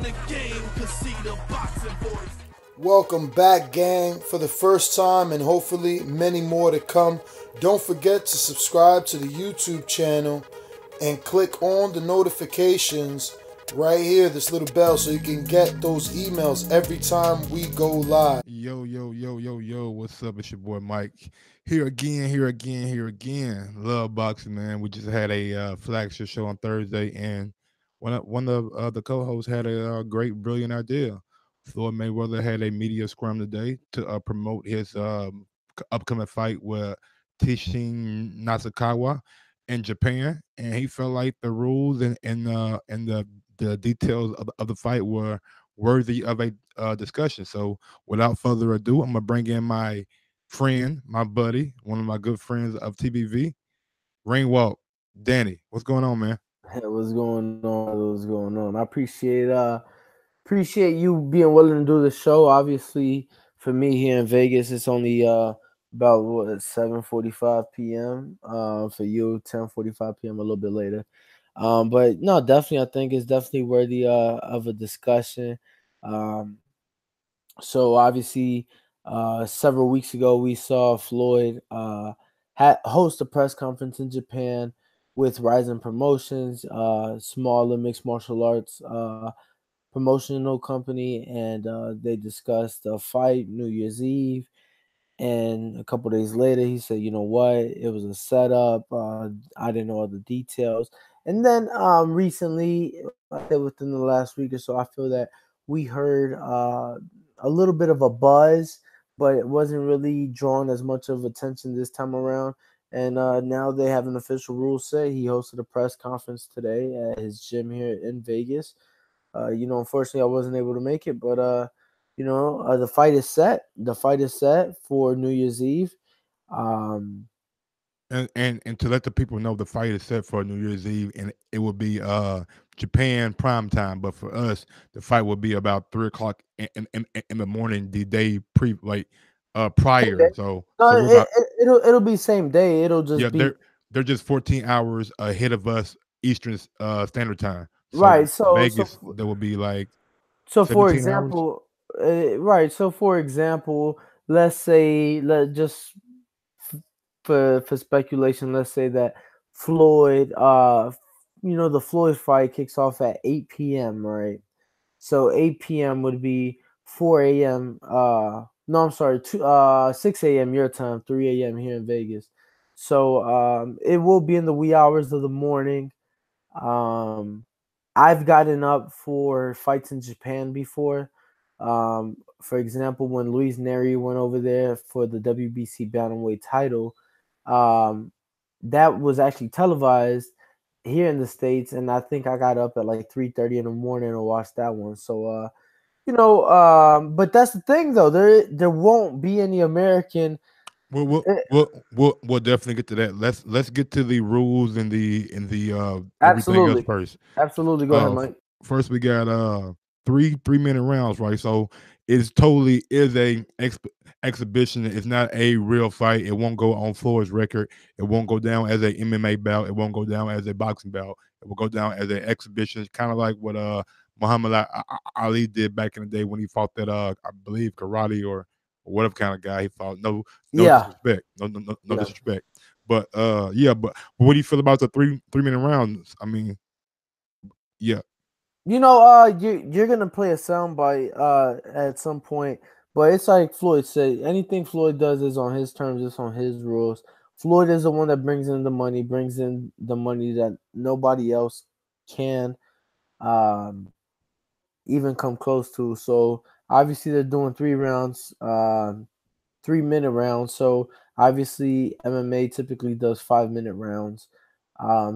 the game, cause see the boxing voice. Welcome back, gang, for the first time and hopefully many more to come. Don't forget to subscribe to the YouTube channel and click on the notifications right here, this little bell, so you can get those emails every time we go live. Yo, what's up? It's your boy Mike. Here again. Love boxing, man. We just had a flagship show on Thursday, and one of the co-hosts had a great, brilliant idea. Floyd Mayweather had a media scrum today to promote his upcoming fight with Tenshin Nasukawa in Japan, and he felt like the rules and the details of the fight were worthy of a discussion. So, without further ado, I'm gonna bring in my friend, my buddy, one of my good friends of TBV, Rainwalk, Danny. What's going on, man? Hey, what's going on? I appreciate you being willing to do the show. Obviously, for me here in Vegas, it's only about 7:45 p.m. For you, 10:45 p.m. a little bit later. But no, definitely, I think it's definitely worthy of a discussion. So obviously, several weeks ago, we saw Floyd host a press conference in Japan with Rising Promotions, smaller mixed martial arts promotional company, and they discussed a fight New Year's Eve. And a couple days later, he said, "You know what? It was a setup. I didn't know all the details." And then recently, within the last week or so, I feel that we heard a little bit of a buzz, but it wasn't really drawn as much of attention this time around. And now they have an official rule set. He hosted a press conference today at his gym here in Vegas. Unfortunately, I wasn't able to make it, but the fight is set. The fight is set for New Year's Eve. And to let the people know, the fight is set for New Year's Eve, and it will be Japan prime time. But for us, the fight will be about 3 o'clock in the morning, the day prior. Okay. So it'll be same day. It'll just be they're just 14 hours ahead of us Eastern Standard Time. So right. So Vegas, there will be like for 17 hours. example, right. So for example, let's say for speculation, let's say that Floyd, the Floyd fight kicks off at 8 p.m. Right. So 8 p.m. would be 4 a.m. No, I'm sorry, 6 a.m. your time, 3 a.m. here in Vegas. So it will be in the wee hours of the morning. I've gotten up for fights in Japan before. For example, when Luis Neri went over there for the WBC bantamweight title, that was actually televised here in the States, and I think I got up at like 3:30 in the morning to watch that one. So but that's the thing though. There won't be any American. We'll definitely get to that. Let's get to the rules and the everything else first. Absolutely, go ahead, Mike. First, we got 3-minute rounds, right? So it's totally is a exhibition. It's not a real fight. It won't go on Floyd's record. It won't go down as a MMA bout. It won't go down as a boxing bout. It will go down as an exhibition, kind of like what Muhammad Ali did back in the day when he fought that I believe karate or whatever kind of guy he fought. No disrespect. No disrespect. But but what do you feel about the 3-minute rounds? I mean, yeah. You're gonna play a soundbite at some point, but it's like Floyd said, anything Floyd does is on his terms, it's on his rules. Floyd is the one that brings in the money that nobody else can even come close to. So obviously they're doing 3 rounds, 3-minute rounds. So obviously MMA typically does 5-minute rounds.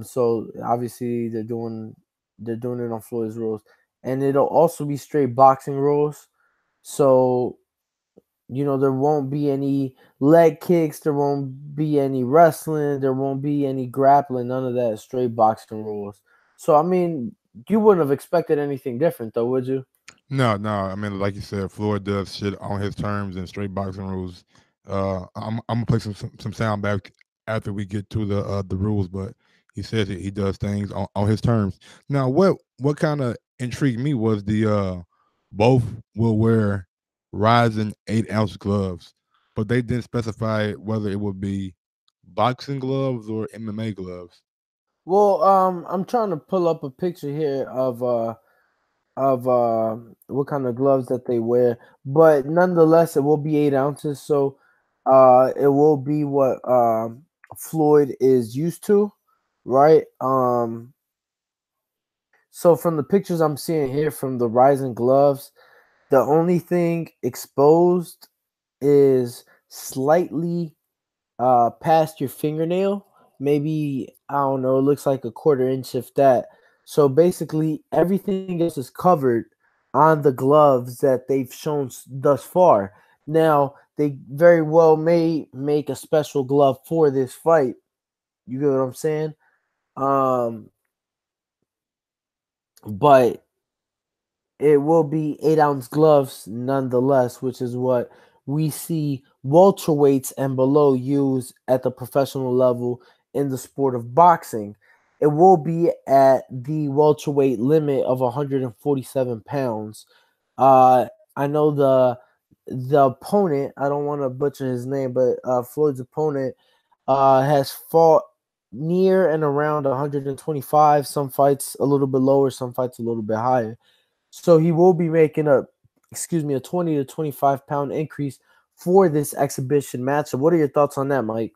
So obviously they're doing it on Floyd's rules, and it'll also be straight boxing rules. So there won't be any leg kicks, there won't be any wrestling, there won't be any grappling, none of that. Straight boxing rules. So I mean, you wouldn't have expected anything different, though, would you? No. I mean, like you said, Floyd does shit on his terms and straight boxing rules. I'm gonna play some sound back after we get to the rules, but he says he does things on his terms. Now, what kind of intrigued me was the both will wear rising 8-ounce gloves, but they didn't specify whether it would be boxing gloves or MMA gloves. Well, I'm trying to pull up a picture here of what kind of gloves that they wear, but nonetheless, it will be 8 ounces. So, it will be what Floyd is used to, right? So from the pictures I'm seeing here from the Rising gloves, the only thing exposed is slightly past your fingernail. Maybe I don't know. It looks like a quarter inch, if that. So basically, everything else is covered on the gloves that they've shown thus far. Now they very well may make a special glove for this fight. You get what I'm saying? Um, but it will be 8 ounce gloves nonetheless, which is what we see welterweights and below use at the professional level in the sport of boxing. It will be at the welterweight limit of 147 pounds. Uh, I know the opponent. I don't want to butcher his name, but Floyd's opponent has fought near and around 125. Some fights a little bit lower, some fights a little bit higher. So he will be making a 20 to 25 pound increase for this exhibition matchup. What are your thoughts on that, Mike?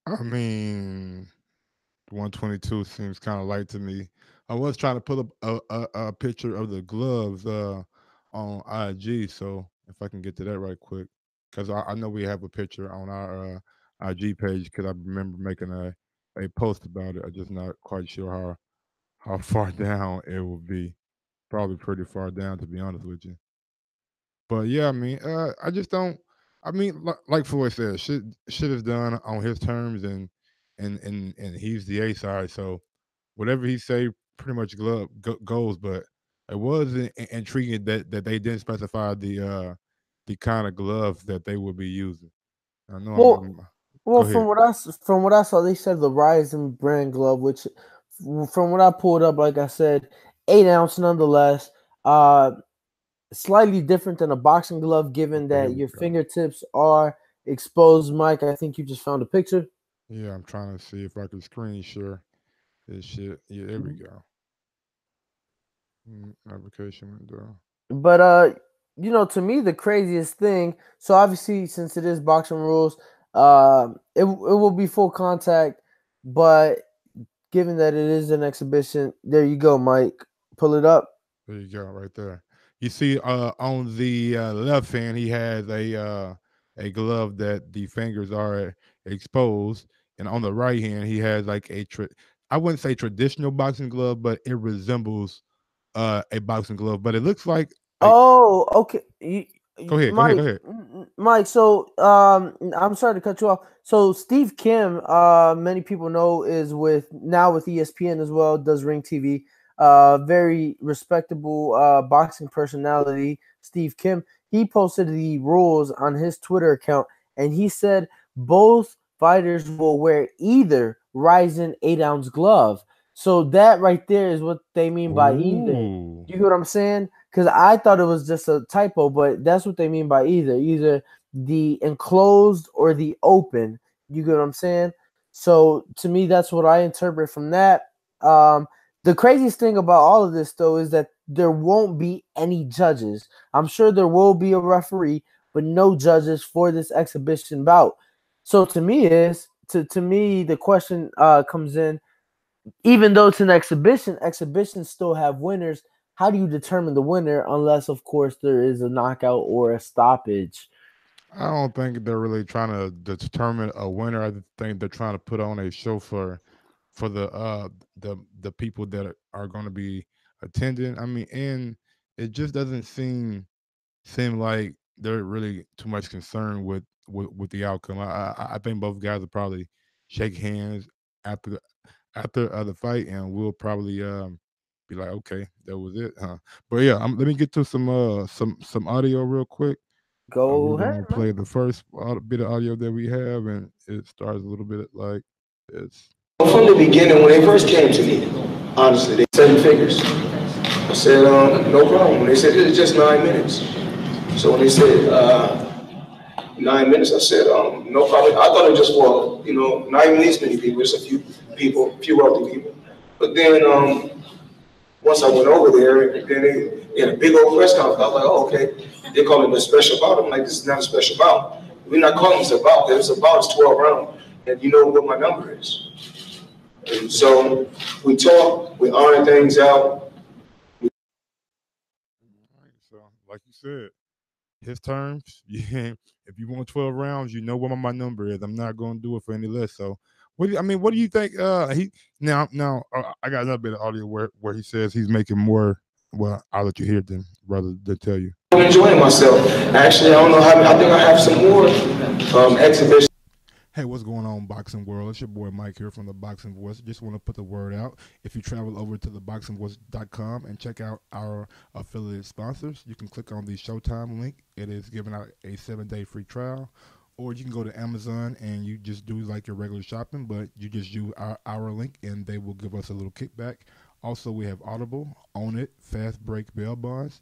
I mean, 122 seems kind of light to me. I was trying to pull up a picture of the gloves on IG, so if I can get to that right quick, because I know we have a picture on our IG page, because I remember making a post about it. I'm just not quite sure how far down it will be. Probably pretty far down, to be honest with you. But yeah, I mean, I just don't. I mean, like Floyd said, shit is done on his terms, and he's the A side, so whatever he say, pretty much goes. But it was intriguing that they didn't specify the kind of gloves that they would be using. I know Well, go well, ahead. from what I saw, they said the Rising brand glove, which from what I pulled up, like I said, 8 ounce nonetheless. Uh, Slightly different than a boxing glove, given Okay, here that we your go. fingertips are exposed. Mike, I think you just found a picture. Yeah, I'm trying to see if I can screen share this shit. Yeah, there we go. Application window. But to me the craziest thing. So obviously, since it is boxing rules, it will be full contact. But given that it is an exhibition, there you go, Mike. Pull it up. There you go, right there. You see, on the left hand, he has a glove that the fingers are exposed, and on the right hand, he has like I wouldn't say traditional boxing glove, but it resembles a boxing glove. But it looks like a. Oh, okay. Go ahead, go ahead, go Mike, ahead. Mike. So, I'm sorry to cut you off. So, Steve Kim, many people know is with ESPN as well. Does Ring TV. Very respectable boxing personality. Steve Kim. He posted the rules on his Twitter account, and he said both fighters will wear either Ryzen 8 ounce glove. So that right there is what they mean by either. Ooh, You get what I'm saying? Because I thought it was just a typo, but that's what they mean by either the enclosed or the open. You get what I'm saying? So to me, that's what I interpret from that. Um, the craziest thing about all of this, though, is that there won't be any judges. I'm sure there will be a referee, but no judges for this exhibition bout. So to me the question comes in, even though it's an exhibition, exhibitions still have winners. How do you determine the winner unless, of course, there is a knockout or a stoppage? I don't think they're really trying to determine a winner. I think they're trying to put on a show for the people that are going to be attending. I mean, and it just doesn't seem like they're really too much concerned with the outcome. I think both guys will probably shake hands after the fight, and we'll probably be like, okay, that was it, huh? But yeah, let me get to some audio real quick. Go We're ahead, gonna man. play the first bit of audio that we have, and it starts a little bit like this. From the beginning, when they first came to me, honestly, they said figures. I said, no problem. They said, it's just 9 minutes. So when they said 9 minutes, I said, no problem. I thought it was just for, not even these many people, just a few people, few wealthy people. But then once I went over there, then they had a big old press conference. I was like, oh, okay. They call it a special bout. I'm like, this is not a special bout. We're not calling this a bout. It's a bout. It's 12 rounds. And you know what my number is. And so we talk, we iron things out. All right, so, like you said, his terms. Yeah, if you want 12 rounds, you know what my number is. I'm not going to do it for any less. So, what do you think? He now I got another bit of audio where he says he's making more. Well, I'll let you hear it then, rather than tell you. I'm enjoying myself. Actually, I don't know how. I think I have some more exhibitions. Hey, what's going on, Boxing World? It's your boy Mike here from the Boxing Voice. Just want to put the word out. If you travel over to ThaBoxingvoice.com and check out our affiliate sponsors, you can click on the Showtime link. It is giving out a 7-day free trial. Or you can go to Amazon and you just do like your regular shopping, but you just use our link and they will give us a little kickback. Also, we have Audible, Own It, Fast Break Bail Bonds,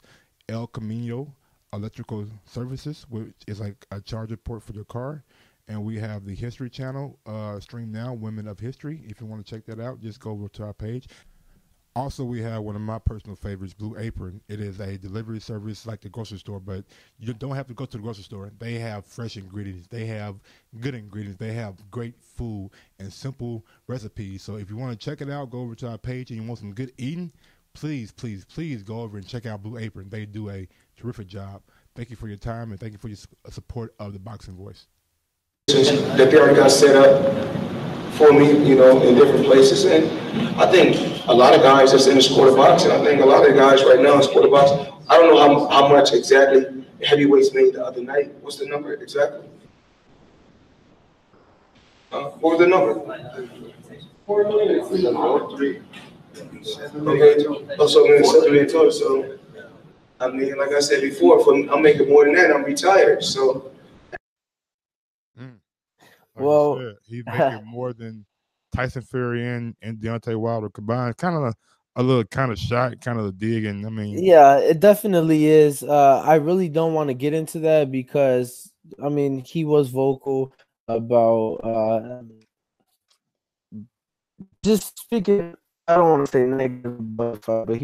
El Camino Electrical Services, which is like a charger port for your car. And we have the History Channel, stream now, Women of History. If you want to check that out, just go over to our page. Also, we have one of my personal favorites, Blue Apron. It is a delivery service like the grocery store, but you don't have to go to the grocery store. They have fresh ingredients. They have good ingredients. They have great food and simple recipes. So if you want to check it out, go over to our page and you want some good eating, please, please, please go over and check out Blue Apron. They do a terrific job. Thank you for your time and thank you for your support of the Boxing Voice. That they already got set up for me, in different places. And I think a lot of guys that's in the sport of boxing, I think a lot of the guys right now in the sport of boxing, I don't know how much exactly heavyweights made the other night. What's the number exactly? What was the number? 4 million. 3. Okay. Oh, so it's 7 million total. So, I mean, like I said before, I'm making more than that, I'm retired. So. Like you said, he's making more than Tyson Fury and Deontay Wilder combined. Kind of a little kind of shot, kind of a dig. And I mean, yeah, it definitely is. I really don't want to get into that because I mean he was vocal about just speaking. I don't want to say negative about the fight, but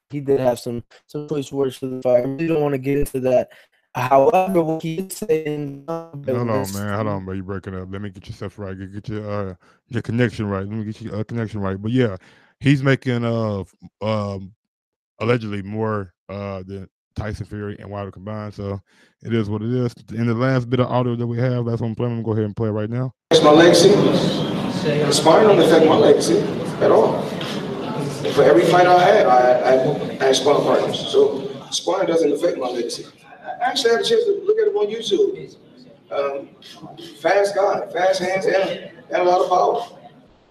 he did have some choice words for the fight. I really don't want to get into that. However, what he is saying, hold on, bro, you breaking up. Let me get yourself right. Get your connection right. Let me get your connection right. But yeah, he's making allegedly more than Tyson Fury and Wilder combined. So it is what it is. In the last bit of audio that we have, that's what I'm playing. I'm gonna go ahead and play it right now. It's my legacy. Sparring don't affect my legacy at all. For every fight I had, I had sparring partners. So sparring doesn't affect my legacy. I actually had a chance to look at it on YouTube. Fast guy, fast hands, and a lot of power.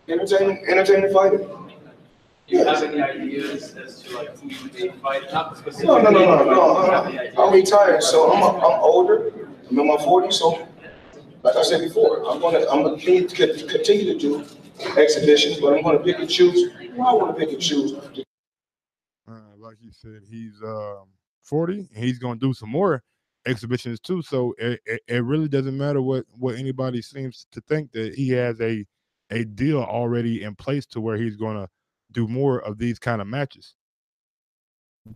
Entertaining fighter. Do you have any ideas as to like who you would fight? Not specifically. No. I'm retired, so I'm older. I'm in my 40s, so like I said before, I'm gonna continue to do exhibitions, but I'm gonna pick and choose who I want to pick and choose. Like you said, he's 40, and he's gonna do some more exhibitions too. So it really doesn't matter what anybody seems to think, that he has a deal already in place to where he's gonna do more of these kind of matches.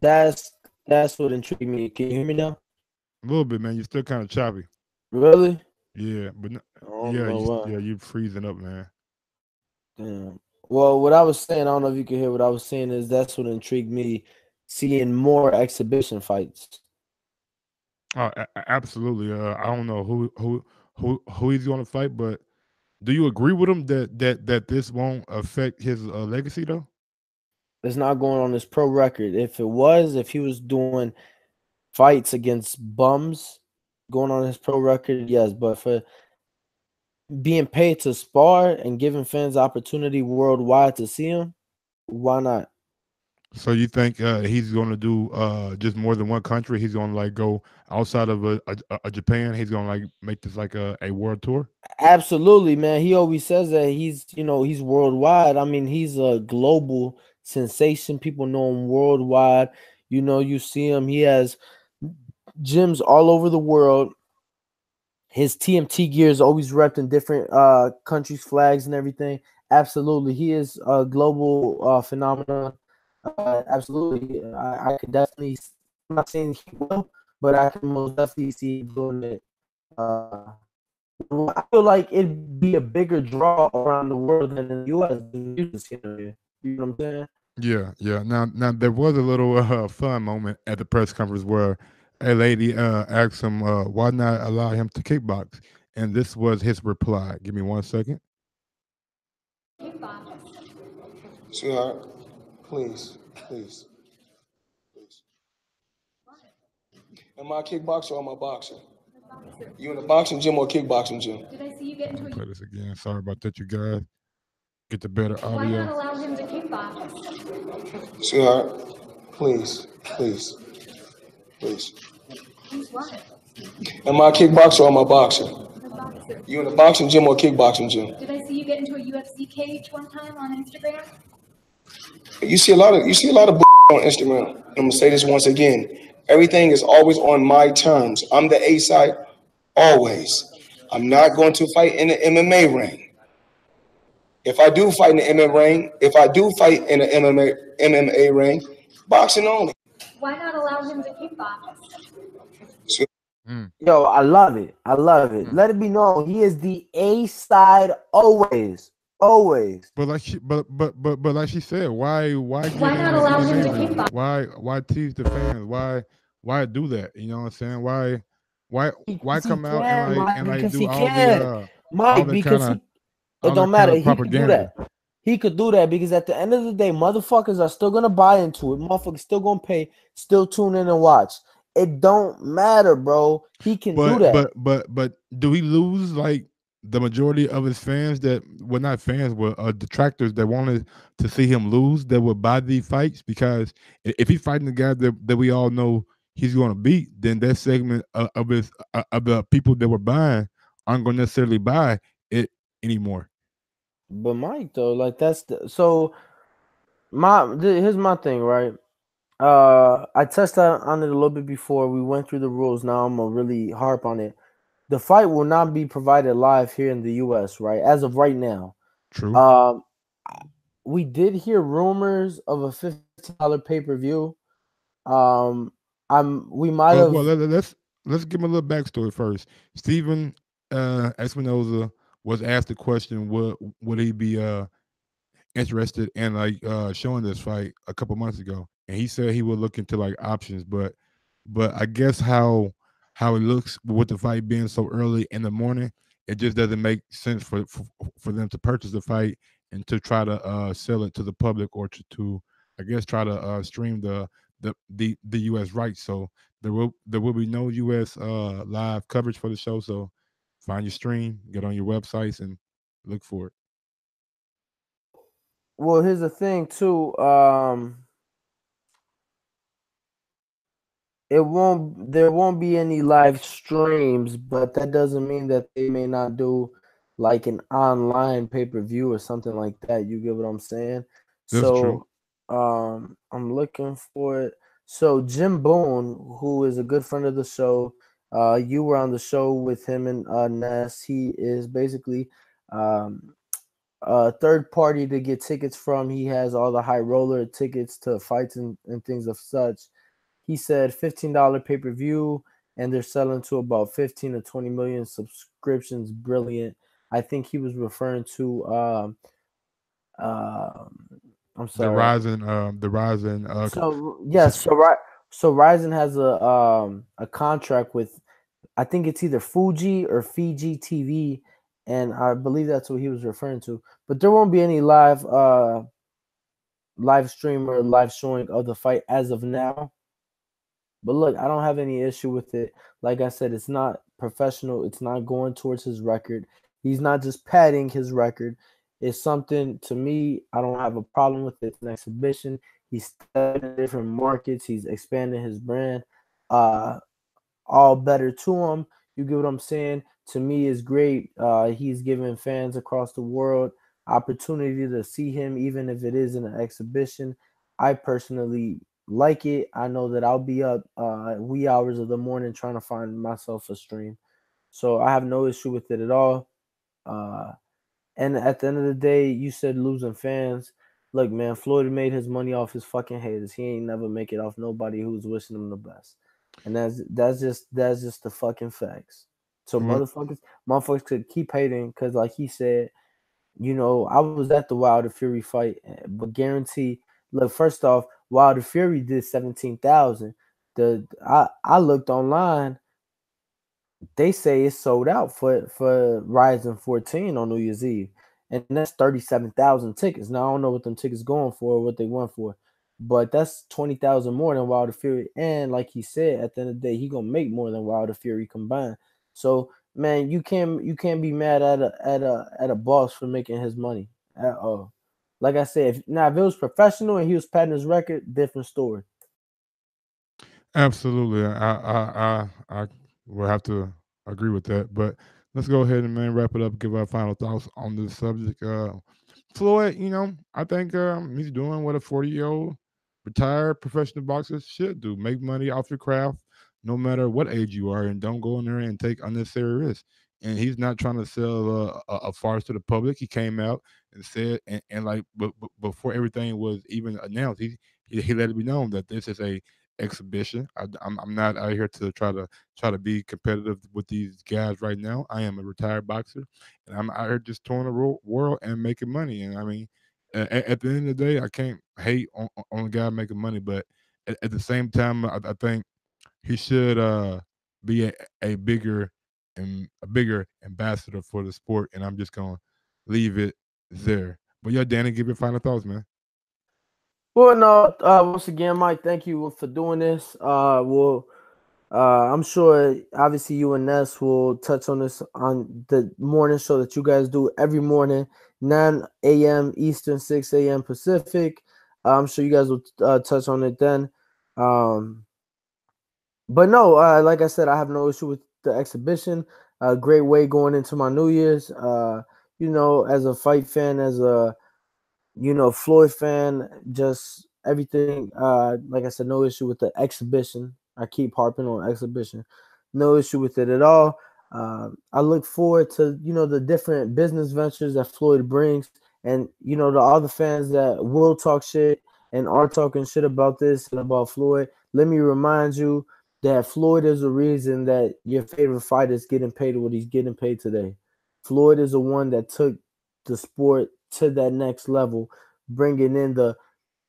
That's what intrigued me. Can you hear me now? A little bit, man. You're still kind of choppy. Really? Yeah, but you're freezing up, man. Damn. Well, what I was saying, I don't know if you can hear what I was saying, is that's what intrigued me, seeing more exhibition fights. Oh, absolutely. I don't know who he's going to fight, but do you agree with him that this won't affect his legacy though? It's not going on his pro record. If he was doing fights against bums, going on his pro record, yes. But for being paid to spar and giving fans opportunity worldwide to see him, why not? So you think he's going to do just more than one country? He's going to like go outside of a Japan. He's going to like make this like a world tour. Absolutely, man. He always says that he's worldwide. I mean, he's a global sensation. People know him worldwide. You see him. He has gyms all over the world. His TMT gear is always repped in different countries' flags and everything. Absolutely, he is a global phenomenon. Absolutely, I could definitely. I'm not saying he will, but I can most definitely see him doing it. I feel like it'd be a bigger draw around the world than in the U.S. You know what I'm saying? Yeah, yeah. Now there was a little fun moment at the press conference where a lady asked him why not allow him to kickbox, and this was his reply. Give me 1 second. Sweetheart, please, please, please. Am I a kickboxer or am I a boxer? You in a boxing gym or a kickboxing gym? Did I see you get into a... Play this again. Sorry about that, you guys. Get the better Why not audio. allow him to kickbox? Sweetheart, please, please, please. He's what? Am I a kickboxer or am I a boxer? A boxer. You in a boxing gym or a kickboxing gym? Did I see you get into a UFC cage one time on Instagram? You see a lot of on Instagram. I'm gonna say this once again. Everything is always on my terms. I'm the A side, always. I'm not going to fight in the MMA ring. If I do fight in the MMA ring, MMA ring, boxing only. Why not allow him to kickbox? Yo, I love it. I love it. Let it be known, he is the A side always, always. But like but like she said, why get Why in not the allow him to MMA ring? kickbox? Why tease the fans? Why do that? You know what I'm saying? Why Because he come out can, and Mike. like Because do he all can, the Mike. Because it don't matter. He could do propaganda? that. He could do that because at the end of the day, motherfuckers are still gonna buy into it. Motherfuckers still gonna pay, still tune in and watch. It don't matter, bro. He can do that. But do he lose like the majority of his fans that well not fans but detractors that wanted to see him lose that would buy these fights? Because if he's fighting the guy that we all know he's going to beat, then that segment of his of the people that were buying aren't going to necessarily buy it anymore. But Mike, though, like so. Here's my thing, right? I touched on it a little bit before. We went through the rules. Now I'm gonna really harp on it. The fight will not be provided live here in the U.S. right as of right now. True. We did hear rumors of a $15 pay-per-view. We might have. Well, let's give him a little backstory first. Steven Espinoza was asked the question, would he be interested in like showing this fight a couple months ago, and he said he would look into like options, but I guess how it looks with the fight being so early in the morning, it just doesn't make sense for them to purchase the fight and to try to sell it to the public or to I guess try to stream the U.S. rights. So there will be no U.S. Live coverage for the show. So find your stream, get on your websites, and look for it. Well, here's the thing too. There won't be any live streams, but that doesn't mean that they may not do like an online pay-per-view or something like that. You get what I'm saying? That's true. So I'm looking for it. So Jim Boone, who is a good friend of the show, you were on the show with him and Ness. He is basically a third party to get tickets from. He has all the high roller tickets to fights and things of such. He said $15 pay-per-view, and they're selling to about 15 to 20 million subscriptions. Brilliant. I think he was referring to I'm sorry. The Ryzen. So yes, so Ryzen has a contract with, I think it's either Fuji or Fiji TV, and I believe that's what he was referring to. But there won't be any live stream or live showing of the fight as of now. But look, I don't have any issue with it. Like I said, it's not professional. It's not going towards his record. He's not just padding his record. It's something, to me, I don't have a problem with it. It's an exhibition. He's stepping in different markets. He's expanding his brand. All better to him. You get what I'm saying? To me, is great. He's giving fans across the world opportunity to see him, even if it is in an exhibition. I personally like it. I know that I'll be up wee hours of the morning trying to find myself a stream. So I have no issue with it at all. Uh, and at the end of the day, you said losing fans. Look, man, Floyd made his money off his fucking haters. He ain't never make it off nobody who's wishing him the best. And that's just the fucking facts. So Well, motherfuckers could keep hating because, like he said, I was at the Wilder Fury fight, but guarantee. Look, first off, Wilder Fury did 17,000. I looked online. They say it's sold out for Rising 14 on New Year's Eve, and that's 37,000 tickets. Now I don't know what them tickets going for, or what they went for, but that's 20,000 more than Wilder Fury. And like he said, at the end of the day, he gonna make more than Wilder Fury combined. So man, you can't be mad at a boss for making his money at all. Like I said, if it was professional and he was padding his record, different story. absolutely. I will have to agree with that. But let's go ahead and man wrap it up. Give our final thoughts on this subject. Floyd, I think he's doing what a 40-year-old retired professional boxer should do: make money off your craft, no matter what age you are, and don't go in there and take unnecessary risks. And he's not trying to sell a farce to the public. He came out and said, and like, before everything was even announced, he let it be known that this is a exhibition. I'm not out here to try to be competitive with these guys right now. I am a retired boxer, and I'm out here just touring the world and making money. And I mean, at the end of the day, I can't hate on a guy making money, but at the same time, I think he should be a bigger and a bigger ambassador for the sport. And I'm just gonna leave it there. But yeah, Danny, give your final thoughts, man. Well, no, once again, Mike, thank you for doing this. I'm sure, obviously, you and Ness will touch on this on the morning show that you guys do every morning, 9 a.m. Eastern, 6 a.m. Pacific. I'm sure you guys will touch on it then. But no, like I said, I have no issue with the exhibition. Great way going into my New Year's. As a fight fan, as a Floyd fan, just everything. Like I said, no issue with the exhibition. I keep harping on exhibition. No issue with it at all. I look forward to the different business ventures that Floyd brings, and the other fans that will talk shit and are talking shit about this and about Floyd. Let me remind you that Floyd is the reason that your favorite fighter is getting paid what he's getting paid today. Floyd is the one that took the sport to that next level, bringing in the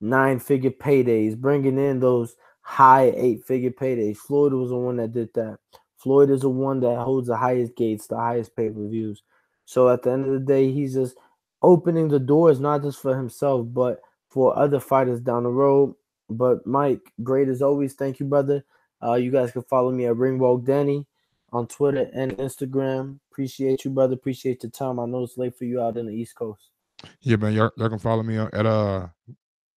9-figure paydays, bringing in those high 8-figure paydays. Floyd was the one that did that. Floyd is the one that holds the highest gates, the highest pay-per-views. So at the end of the day, he's just opening the doors, not just for himself, but for other fighters down the road. But Mike, great as always. Thank you, brother. You guys can follow me at Ringwalk Danny on Twitter and Instagram. Appreciate you, brother. Appreciate your time. I know it's late for you out in the East Coast. Yeah, man, y'all can follow me at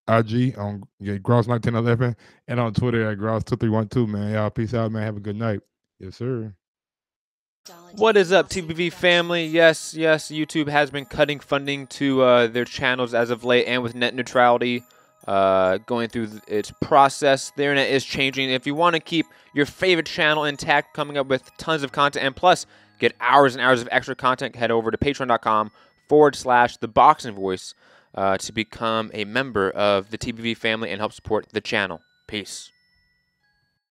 IG on Gross1911 and on Twitter at Gross2312, man. Y'all peace out, man. Have a good night. Yes, sir. What is up, TBV family? Yes, YouTube has been cutting funding to their channels as of late, and with net neutrality going through its process, the internet is changing. If you want to keep your favorite channel intact, coming up with tons of content, and plus get hours and hours of extra content, head over to patreon.com/ThaBoxingVoice to become a member of the TBV family and help support the channel. Peace.